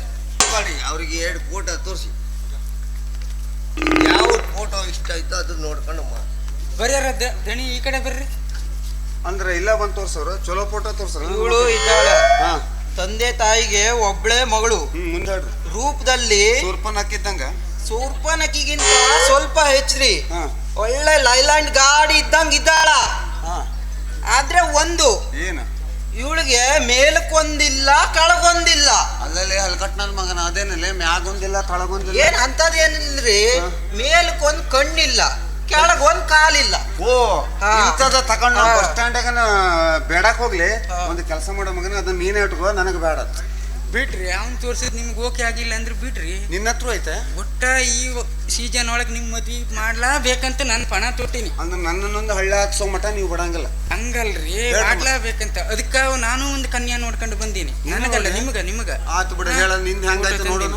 ಮಾಡಿ ಅವ್ರಿಗೆ 2 ಫೋಟೋ ತೋರಿಸಿ, ಯಾವ ಫೋಟೋ ಇಷ್ಟ ಆಯ್ತೋ ಅದನ್ನ ನೋಡ್ಕೊಂಡು ಬರ್ಯಾರ ದಣಿ ಈ ಕಡೆ ಬರ್ರಿ. ಅಂದ್ರೆ ಇಲ್ಲ ಬಂದ್ ತೋರ್ಸವ್ರು, ಚಲೋ ಫೋಟೋ ತೋರ್ಸ್ರ. ಇವಳು ಇದ್ದಾಳ, ತಂದೆ ತಾಯಿಗೆ ಒಬ್ಳೆ ಮಗಳು. ಮುಂದೆ ಹೇಳ್ರಿ. ರೂಪದಲ್ಲಿ ಸೂರ್ಪನ್ ಹಾಕಿದ್ದಂಗ, ಸೂರ್ಪನಕ್ಕಿಗಿಂತ ಸ್ವಲ್ಪ ಹೆಚ್ಚ್ರಿ. ಒಳ್ಳೆ ಲೈಲ್ಯಾಂಡ್ ಗಾಡಿ ಇದ್ದಂಗ ಇದ್ದಾಳ. ಆದ್ರೆ ಒಂದು ಏನು, ಇವಳಿಗೆ ಮೇಲಕ್ಕೊಂದಿಲ್ಲ ಕೆಳಗೊಂದಿಲ್ಲ. ಅಲ್ಲಲ್ಲಿ ಹಲ್ಕಟ್ ನನ್ ಮಗನ, ಅದೇನಲ್ಲೇ ಮ್ಯಾಗೊಂದಿಲ್ಲ ತಳಗೊಂದಿಲ್ಲ. ಏನ್ ಅಂತದೇನಿಲ್ರಿ, ಮೇಲಕ್ಕೊಂದ್ ಕಣ್ಣಿಲ್ಲ, ಕೆಳಗೊಂದ್ ಕಾಲಿಲ್ಲ. ಓ ಇಂಥದ ತಗೊಂಡ್ ಬಸ್ ಸ್ಟ್ಯಾಂಡಾಗ ಬೇಡಕ್ ಹೋಗ್ಲಿ. ಒಂದು ಕೆಲಸ ಮಾಡೋ ಮಗನ, ಅದನ್ನ ನೀನೇ ಇಟ್ಕೋ, ನನಗೆ ಬೇಡ. ಬಿಡ್ರಿ, ಅವ್ನು ತೋರ್ಸಿದ್ ನಿಮ್ಗೆ ಓಕೆ ಆಗಿಲ್ಲ ಅಂದ್ರೆ ಬಿಡ್ರಿ. ನಿನ್ನ ಹತ್ರ ಐತೆ ಒಟ್ಟ ಈ ಸೀಸನ್ ಒಳಗೆ ನಿಮ್ ಮದ್ವಿ ಮಾಡ್ಲಾಬೇಕಂತ ನಾನು ಪಣ ತೊಟ್ಟಿನಿ. ಅಂದ್ರೆ ನನ್ನನ್ನೊಂದು ಹಳ್ಳಿ ಹಾಕ್ಸೋ ಮಠ ನೀವು ಬಿಡಂಗಿಲ್ಲ. ಹಂಗಲ್ರಿ, ಮಾಡ್ಲಾಬೇಕಂತ. ಅದಕ್ಕ ನಾನು ಒಂದು ಕನ್ಯಾ ನೋಡ್ಕೊಂಡು ಬಂದೀನಿ. ನನಗಲ್ಲ, ನಿಮಗ. ಆತು ಬಿಡ, ಹೇಳ ನಿಂದ ಹೆಂಗಾಯ್ತು ನೋಡೋಣ.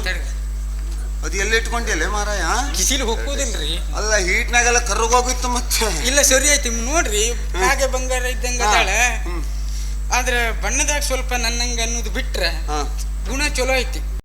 ಅದು ಎಲ್ಲಿ ಇಟ್ಕೊಂಡಿಲ್ಲ ಮಾರಾಯ? ಕಿಸಿಲು ಹೋಗೋದಿಲ್ರಿ. ಅಲ್ಲ, ಹೀಟ್ನಾಗೆಲ್ಲ ಕರ್ಗೋಗಿತ್ತು ಮತ್ತೆ. ಇಲ್ಲ, ಸರಿ ಆಯ್ತು ನೋಡ್ರಿ, ಹಾಗೆ ಬಂಗಾರ ಇದ್ದಂಗ ಅದಾಳ. ಆದ್ರೆ ಬಣ್ಣದಾಗ ಸ್ವಲ್ಪ ನನ್ನಂಗ ಅನ್ನೋದು ಬಿಟ್ರೆ ಗುಣ ಚಲೋ ಐತಿ.